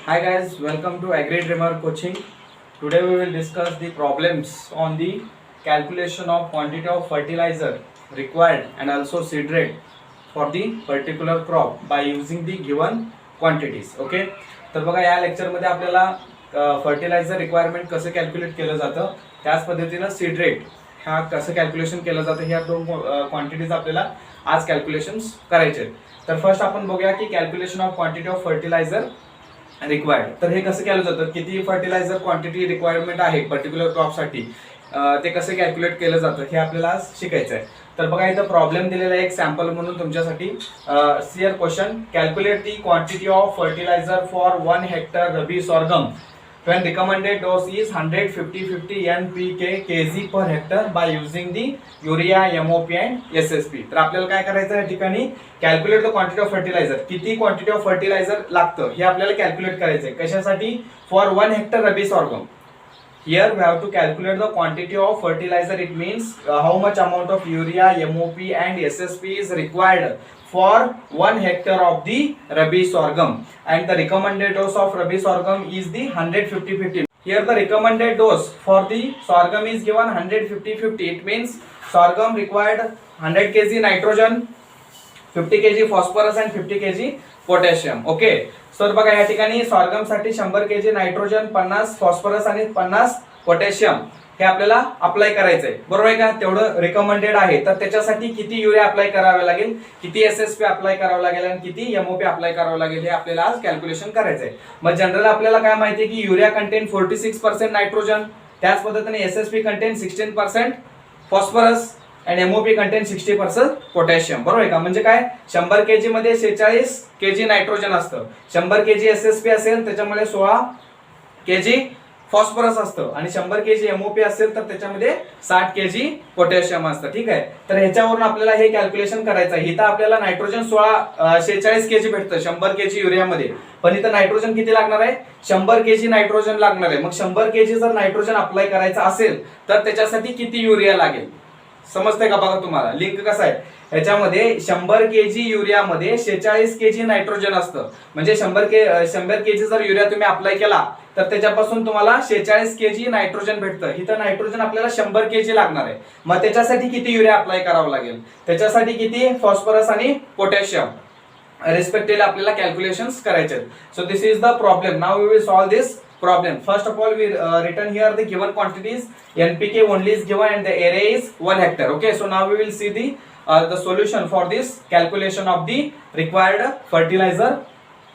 Hi guys, welcome to Agri Dreamer Coaching. Today we will discuss the problems on the calculation of quantity of fertilizer required and also seed rate for the particular crop by using the given quantities. Okay, तर बघा या lecture मध्ये आपल्याला fertiliser requirement कसं calculate केलं जातं, त्याच पद्धतीनं सीड रेट ह्या कसं कॅल्क्युलेशन केलं जातं, ह्या दोन क्वांटिटीज आपल्याला आज कॅल्क्युलेशन्स करायचे. तर फर्स्ट आपण बघूया की calculation of quantity of fertilizer required. तर हे कसं केलं जातं, किती फर्टिलायझर क्वांटिटी रिक्वायरमेंट आहे पर्टिक्युलर क्रॉपसाठी, ते कसं कॅल्क्युलेट केलं जातं हे आपल्याला आज शिकायचं आहे. तर बघा इथं प्रॉब्लेम दिलेला आहे एक सॅम्पल म्हणून तुमच्यासाठी. सियर question, calculate the quantity of fertilizer for 1 hectare rabi sorghum when recommended dose is 100-50-50 NPK kg per hectare by using the urea, MOP and SSP. तर आपल्याला काय करायचं या ठिकाणी, calculate the quantity of fertilizer, किती क्वांटिटी ऑफ फर्टिलायझर लागतं हे आपल्याला कॅल्क्युलेट करायचं आहे. कशासाठी? For 1 hectare rabi sorghum. Here we have to calculate the quantity of fertilizer. It means how much amount of urea, MOP and SSP is required for 1 hectare of the rabi sorghum, and the recommended dose of rabi sorghum is the 100-50-50. Here the recommended dose for the sorghum is given 100-50-50. It means sorghum required 100 kg nitrogen, 50 kg phosphorus and 50 kg potassium. Okay, sir बघा या ठिकाणी sorghum साठी 100 kg nitrogen, 50 phosphorus आणि 50 potassium हे आपल्याला apply करायचंय, बरोबर आहे का? तेवढं रिकमेंडेड आहे. तर त्याच्यासाठी किती युरिया अप्लाय करावे लागेल, किती एसएसपी अप्लाय करावं लागेल आणि किती एमओपी अप्लाय करावं लागेल हे आपल्याला आज कॅल्क्युलेशन करायचंय. मग जनरल आपल्याला काय माहिती की युरिया कंटेन 46% नायट्रोजन, त्याच पद्धतीने एसएसपी कंटेन 16% फॉस्फरस आणि एमओपी कंटेन 60% पोटॅशियम, बरोबर आहे का? म्हणजे काय, 100 kg मध्ये 46 kg नायट्रोजन असतं, 100 kg एसएसपी असेल त्याच्यामध्ये 16 kg फॉस्फरस असतं आणि 100 kg एमओपी असेल तर त्याच्यामध्ये 60 kg पोटॅशियम असतं. ठीक आहे, तर ह्याच्यावरून आपल्याला हे कॅल्क्युलेशन करायचं आहे. इथं आपल्याला नायट्रोजन 46 kg भेटतं 100 kg युरियामध्ये, पण इथं नायट्रोजन किती लागणार आहे? 100 kg नायट्रोजन लागणार आहे. मग 100 kg जर नायट्रोजन अप्लाय करायचं असेल तर त्याच्यासाठी किती युरिया लागेल, समजतंय का? बघा तुम्हाला लिंक कसा आहे, याच्यामध्ये 100 kg युरियामध्ये 46 kg नायट्रोजन असतं. म्हणजे 100 kg जर युरिया तुम्ही अप्लाय केला तर त्याच्यापासून तुम्हाला 46 kg नायट्रोजन भेटतं. इथं नायट्रोजन आपल्याला 100 kg लागणार आहे. मग त्याच्यासाठी किती युरिया अप्लाय करावं लागेल, त्याच्यासाठी किती फॉस्फरस आणि पोटॅशियम रिस्पेक्टिव्हली आपल्याला कॅल्क्युलेशन्स करायचे. So this is the problem. Now we will solve this problem. First of all, we written here the given quantities. NPK only is given and the area is 1 hectare. Okay, so now we will see the solution for this calculation of the required fertilizer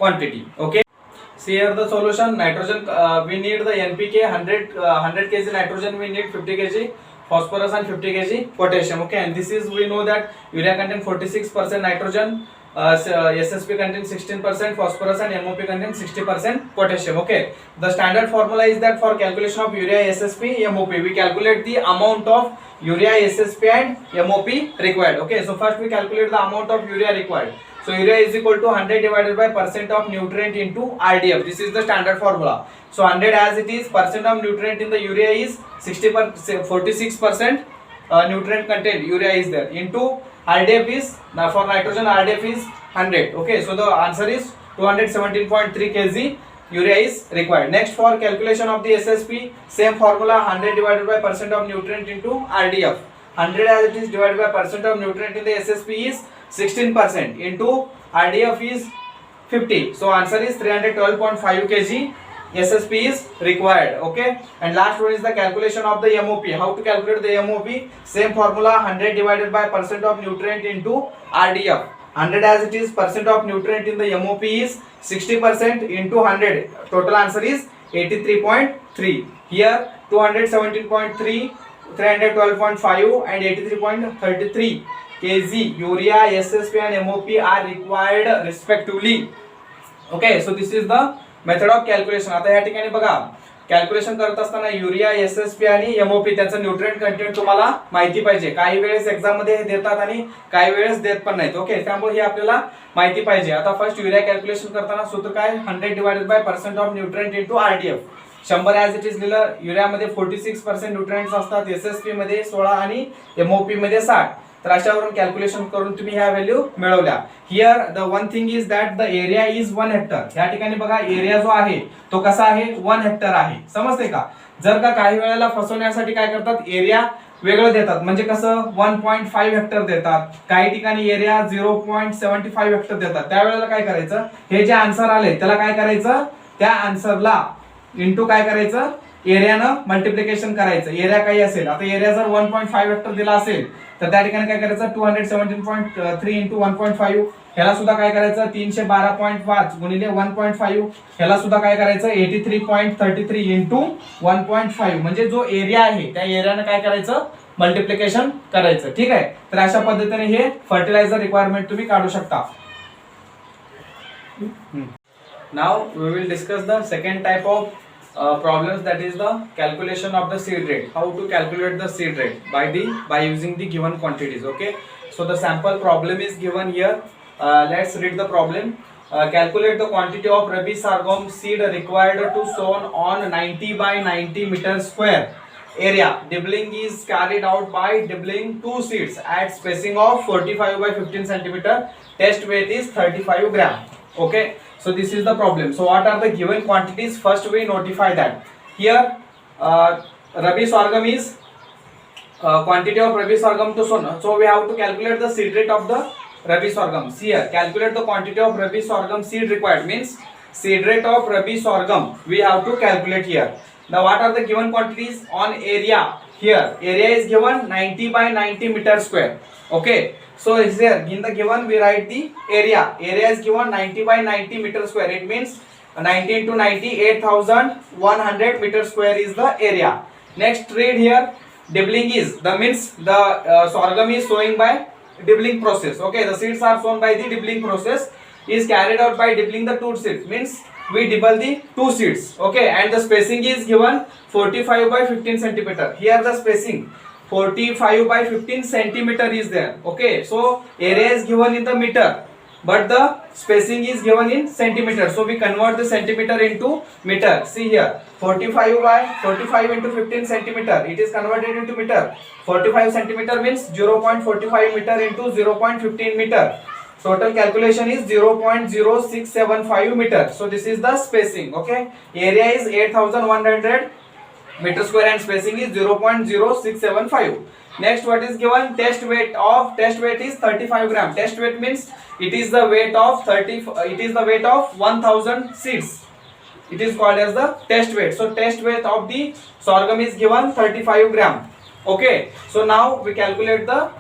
quantity. Okay, see here the solution. Nitrogen, we need the NPK 100 kg nitrogen, we need 50 kg phosphorus and 50 kg potassium. Okay, and this is, we know that urea contain 46% nitrogen, SSP contains 16% phosphorus and MOP contains 60% potassium. Okay, the standard formula is that for calculation of urea, SSP, MOP, we calculate the amount of urea, SSP and MOP required. Okay, so first we calculate the amount of urea required. So urea is equal to 100 divided by percent of nutrient into RDF. This is the standard formula. So 100 as it is, percent of nutrient in the urea is 46% nutrient content urea is there, into RDF is, now for nitrogen RDF is 100. Okay, so the answer is 217.3 kg urea is required. Next, for calculation of the SSP, same formula, 100 divided by percent of nutrient into RDF. 100 as it is divided by percent of nutrient in the SSP is 16%, into RDF is 50. So answer is 312.5 kg SSP is required. Okay, and last one is the calculation of the MOP. How to calculate the MOP? Same formula, 100 divided by percent of nutrient into RDF. 100 as it is, percent of nutrient in the MOP is 60%, into 100. Total answer is 83.3. Here 217.3, 312.5 and 83.33 kg urea, SSP and MOP are required respectively. Okay, so this is the method of calculation. आता या ठिकाणी बघा, calculation करत असताना urea, SSP आणि MOP त्याचं nutrient content तुम्हाला माहिती पाहिजे. काही वेळेस एक्झाम मध्ये हे देतात आणि काही वेळेस देत पण नाहीत. ओके, त्यामुळे हे आपल्याला माहिती पाहिजे. आता फर्स्ट युरिया कॅल्क्युलेशन करताना सूत्र काय, 100 divided by percent of nutrient into RDF. 100 as it is लिहिलं. युरियामध्ये 46% न्यूट्रिएंट्स असतात, एसएसपी मध्ये 16 आणि एमओपी मध्ये 60. तर अशावरून कॅल्क्युलेशन करून तुम्ही ह्या व्हॅल्यू मिळवल्या. Here the one thing is that the area is 1 hectare. या ठिकाणी बघा एरिया जो आहे तो कसा आहे 1 हेक्टर आहे. समजते का? जर का काही वेळेला फसवण्यासाठी काय करतात एरिया वेगळं देतात, म्हणजे कसं 1.5 हेक्टर देतात, काही ठिकाणी एरिया 0.75 हेक्टर देतात. त्यावेळेला काय करायचं, हे जे आन्सर आले त्याला काय करायचं, त्या आन्सरला इंटू काय करायचं एरियानं मल्टिप्लिकेशन करायचं. एरिया काही असेल, आता एरिया जर 1.5 हेक्टर दिला असेल तर त्या ठिकाणी काय करायचं 217.3 इंटू 1.5, ह्याला सुद्धा काय करायचं 312.5 गुणिले 1.5, ह्याला सुद्धा काय करायचं 83.33 इंटू 1.5, म्हणजे जो एरिया आहे त्या एरियानं काय करायचं मल्टिप्लिकेशन करायचं. ठीक आहे, तर अशा पद्धतीने हे फर्टिलायझर रिक्वायरमेंट तुम्ही काढू शकता. Now we will discuss the second type of problems, that is the calculation of the seed rate. How to calculate the seed rate by using the given quantities. Okay, so the sample problem is given here. Let's read the problem. Calculate the quantity of Rabi sorghum seed required to sown on 90 by 90 meter square area. Dibbling is carried out by dibbling 2 seeds at spacing of 45 by 15 centimeter. Test weight is 35 gram. Okay, so this is the problem. So what are the given quantities? First we notify that here Rabi sorghum is quantity of Rabi sorghum to sown. So we have to calculate the seed rate of the Rabi sorghum. See here, calculate the quantity of Rabi sorghum seed required, means seed rate of Rabi sorghum we have to calculate here. Now what are the given quantities on area? Here area is given 90 by 90 meter square. Okay, so here in the given we write the area. Area is given 90 by 90 meter square. It means 90 into 90, 8100 meter square is the area. Next read here, dibbling is the means the sorghum is sowing by dibbling process. Okay, the seeds are sown by the dibbling process, is carried out by dibbling the 2 seeds, means we dibble the 2 seeds. Okay, and the spacing is given 45 by 15 centimeter. Here the spacing 45 by 15 centimeter is there. Okay, so area is given in the meter but the spacing is given in centimeter, so we convert the centimeter into meter. See here, 45 into 15 centimeter, it is converted into meter. 45 centimeter means 0.45 meter into 0.15 meter. Total calculation is 0.0675 meter. So this is the spacing. Okay, area is 8100 meter square and spacing is 0.0675. Next, what is given? Test weight is 35 gram. Test weight means it is the weight of 1000 seeds. It is called as the test weight. So test weight of the sorghum is given 35 gram. Okay, so now we calculate the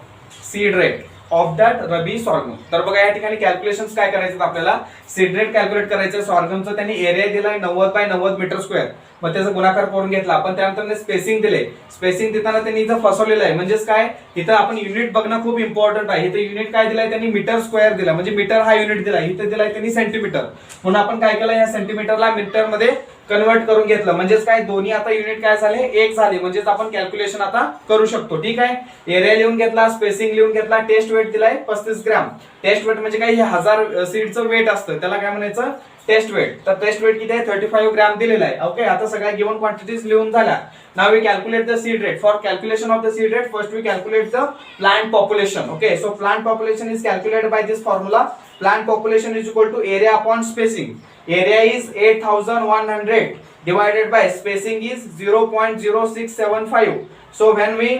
seed rate of that rabi sorghum. तर बघा या ठिकाणी calculations काय करायचं आपल्याला, seed rate calculate करायचं. सॉर्गमचं त्यांनी area दिलाय 90 बाय 90 मीटर स्क्वेअर, मग त्याचा गुणाकार करून घेतला आपण. त्यानंतर स्पेसिंग दिले. स्पेसिंग देताना त्यांनी इथं फसवलेलं आहे, म्हणजेच काय इथं आपण युनिट बघणं खूप इम्पॉर्टंट आहे. इथं युनिट काय दिलाय त्यांनी, मीटर स्क्वेअर दिला, म्हणजे मीटर हा युनिट दिलाय. इथं दिलाय त्यांनी सेंटीमीटर, म्हणून आपण काय केलं या सेंटीमीटरला मीटर मध्ये कन्वर्ट करून घेतलं. म्हणजेच काय दोन्ही आता युनिट काय झाले एक झाले, म्हणजेच आपण कॅल्क्युलेशन आता करू शकतो. ठीक आहे, एरिया लिहून घेतला, स्पेसिंग लिहून घेतला, टेस्ट वेट दिलाय 35 ग्रॅम. टेस्ट वेट म्हणजे काय, हे 1000 सीडचं वेट असतं, त्याला काय म्हणायचं टेस्ट वेट. तर टेस्ट वेट किती आहे 35 ग्रॅम दिलेला आहे. ओके, आता सगळ्या गिवन क्वांटिटीज लिहून झाल्या. Now we calculate the seed rate. For calculation of the seed rate first we calculate the plant population. Okay, so plant population is calculated by this formula. Plant population is equal to area upon spacing. Area is 8100 divided by spacing is 0.0675. So when we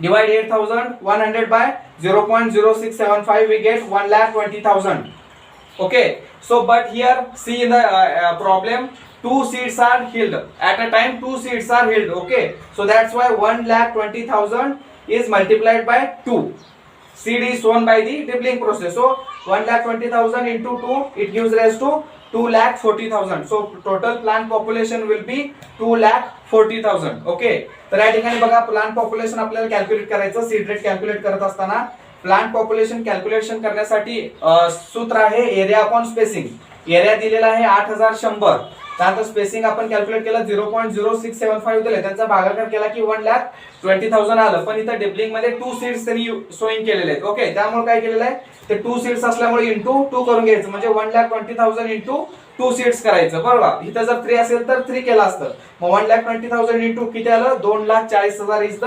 divide 8100 by 0.0675, we get 1,20,000. Okay, so but here see in the problem, 2 seeds are held at a time. 2 seeds are held. Okay, so that's why 1,20,000 is multiplied by 2. Seed is sown by the dibbling process. So 1,20,000 into 2, it gives rise to 2,40,000. So total plant population will be 2,40,000. Okay, तर या ठिकाणी बघा plant population आपल्याला calculate करायचं. Seed rate calculate करत असताना plant population calculation करण्यासाठी सूत्र आहे एरिया अपॉन स्पेसिंग. एरिया दिलेला आहे 8100. त्यानंतर स्पेसिंग आपण कॅल्क्युलेट केलं 0.0675 दिले, त्यांचा भागाकार केला की 1,20,000 आलं. पण इथं डिबलिंग मध्ये 2 सीड्स त्यांनी सोईंग केलेले आहेत. ओके, त्यामुळे काय केलेलं आहे ते 2 सीड्स असल्यामुळे इंटू 2 करून घ्यायचं, म्हणजे 1,20,000 इंटू 2 सीड्स करायचं. बरोबर, इथं जर 3 असेल तर 3 केलं असतं. मग 1,20,000 इंटू किती आलं 2,40,000 इज द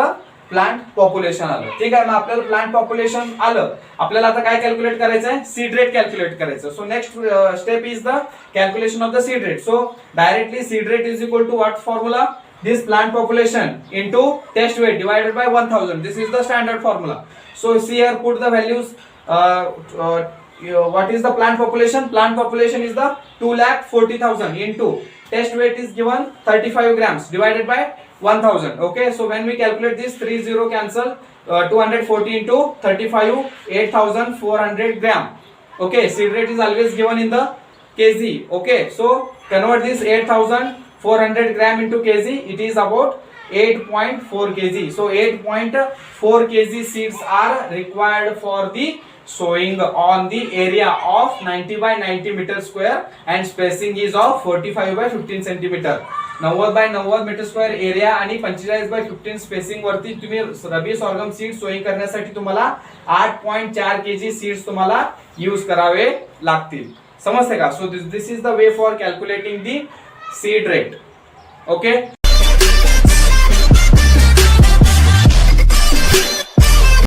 प्लांट पॉप्युलेशन आलं. ठीक आहे, मग आपल्याला प्लांट पॉप्युलेशन आलं, आपल्याला आता काय कॅल्क्युलेट करायचं आहे, सीड रेट कॅल्क्युलेट करायचं. So next step is the calculation of the seed rate. So directly seed rate is equal to what formula, this plant population into test weight divided by 1000. This is the standard formula. So see here, put the values. What is the plant population? Plant population is the 2,40,000 into test weight is given 35 grams divided by 1000. Okay, so when we calculate this, 30 cancel, 240 into 35, 8,400 gram. Okay, seed rate is always given in the kg. Okay, so convert this 8,400 gram into kg. It is about 8.4 kg. So 8.4 kg seeds are required for the sowing on the area of 90 by 90 meter square and spacing is of 45 by 15 centimeter. 90 by 90 meter square area आणि 45 by 15 spacing वरती तुम्ही रबी sorghum seed sowing करण्यासाठी तुम्हाला 8.4 kg seeds तुम्हाला use करावे लागतील. समजते का? सो this is the way for calculating the seed rate. Okay.